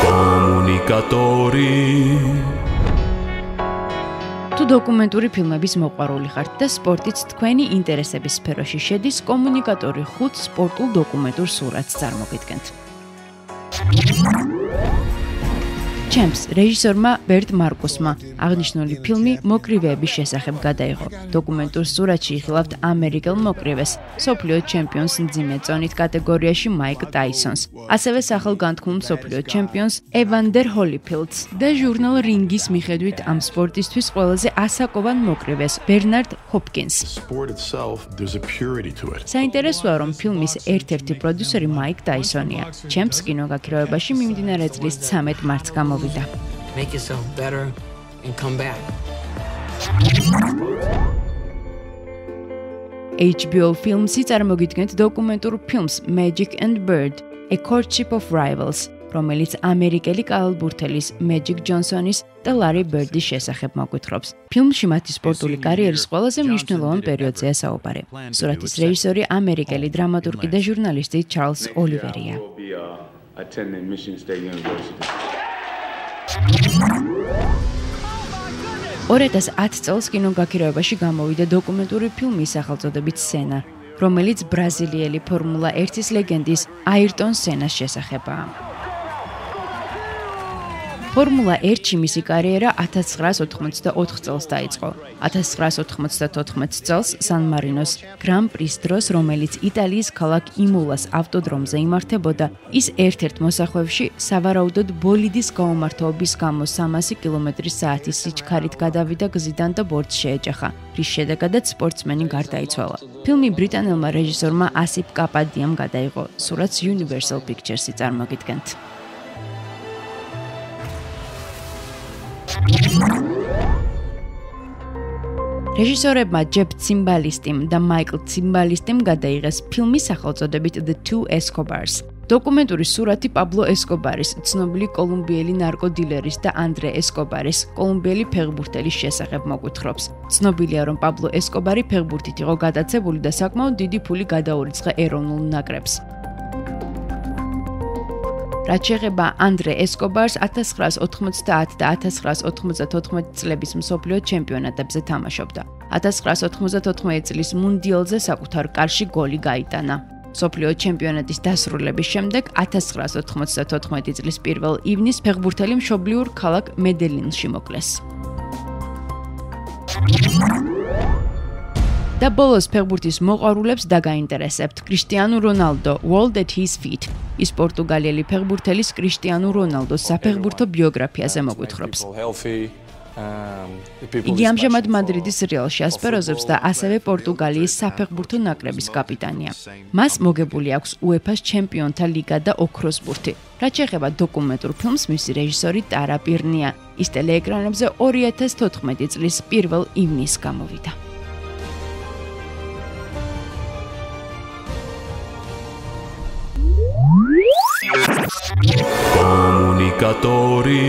კომუნიკატორი თუ დოკუმენტური ფილმების მოყვარული ხართ და სპორტიც თქვენი ინტერესების სფეროში შედის, კომუნიკატორი 5 სპორტულ დოკუმენტურ სურათს წარმოგიდგენთ. ჩემს რეჟისორმა ბერტ მარკუსმა აღნიშნული ფილმი მოკრივეების შესახებ გადაიღო. დოკუმენტურ სურათში იხილავთ ამერიკელ მოკრივეს, მსოფლიო ჩემპიონს მძიმე წონით კატეგორიაში მაიკ ტაისონს, ასევე სახელგანთქმულ მსოფლიო ჩემპიონს ევანდერ ჰოლიფილდს და ჟურნალ რინგის მიხედვით ამ სპორტისთვის ყველაზე ასაკოვან მოკრივეს ბერნარდ ჰოპკინსს. საინტერესოა, რომ ფილმის ერთ-ერთი პროდიუსერი მაიკ ტაისონია. ჩემს კინოგაქირავებაში მიმდინარე წლის 13 მარტს გამოვიდა. Make yourself better and come back. HBO Films-ი წარმოგიდგენთ დოკუმენტურ ფილმს Magic and Bird: A Courtship of Rivals, რომელიც ამერიკელი კალათბურთელის Magic Johnson-ის და Larry Bird-ის შესახებ მოგვითხრობს. ფილმში მათი სპორტული კარიერის ყველაზე მნიშვნელოვან პერიოდზე საუბარი. სურათის რეჟისორი ამერიკელი დრამატურგი და ჟურნალისტი ჩარლზ ოლივერია. 2010 წელს კინოგაქირავებაში გამოვიდა დოკუმენტური ფილმი სახელწოდებით სენა, რომელიც ბრაზილიელი ფორმულა 1-ის ლეგენდის აირტონ სენას შესახებაა. ფორმულა 1-ში მისი კარიერა 1984 წელს დაიწყო. 1994 წელს სან-მარინოს გრან პრის დროს, რომელიც იტალიის ქალაქ იმულას ავტოდრომზე იმართებოდა, ის ერთ-ერთ მოსახვევში სავარაუდოდ ბოლიდის გაუმართობის გამო 300 კმ/სთ სიჩქარით გადავიდა გზიდან და ბორტს შეეჯახა, რის შედეგადაც სპორტსმენი გარდაიცვალა. ფილმი ბრიტანელმა რეჟისორმა ასიფ კაპადიამ გადაიღო. სურათს Universal Pictures-ი წარმოგიდგენთ. რეჟისორებმა ჯეფ ციმბალისტიმ და მაიკლ ციმბალისტიმ გადაიღეს ფილმი სახელწოდებით The Two Escobars. დოკუმენტური სურათი პაბლო ესკობარის, ცნობილი კოლუმბიელი ნარკოდილერის და ანდრე ესკობარის, კოლუმბიელი ფეხბურთელის შესახებ მოგვითხრობს. ცნობილია, რომ პაბლო ესკობარი ფეხბურთით იყო გატაცებული და საკმაოდ დიდი ფული გადაურიცხა ეროვნულ ნაკრებს. რაც შეეხება ანდრე ესკობარს, 1990 და 1994 წლების მსოფლიო ჩემპიონატებზე თამაშობდა. 1994 წლის მუნდიალზე საკუთარ კარში გოლი გაიტანა. მსოფლიო ჩემპიონატის დასრულების შემდეგ 1994 წლის 1 ივნისს ფეხბურთელი მშობლიურ ქალაქ მედელინში მოკლეს. და ბოლოს ფეხბურთის მოყვარულებს დაგაინტერესებთ კრისტიანო რონალდო World at His Feet. ის პორტუგალიელი ფეხბურთელის კრისტიანო რონალდოს საფეხბურთო ბიოგრაფიაზე მოგვითხრობს. იგი ამჟამად მადრიდის რეალში ასპარეზობს და ასევე პორტუგალიის საფეხბურთო ნაკრების კაპიტანია. მას მოგებული აქვს UEFA-ს ჩემპიონთა ლიგა და ოქროს ბურთი. რაც შეეხება დოკუმენტურ ფილმს, მისი რეჟისორი ტარა პირნია. ის ტელეეკრანებზე 2014 წლის 1 ივნისს გამოვიდა. Comunicatori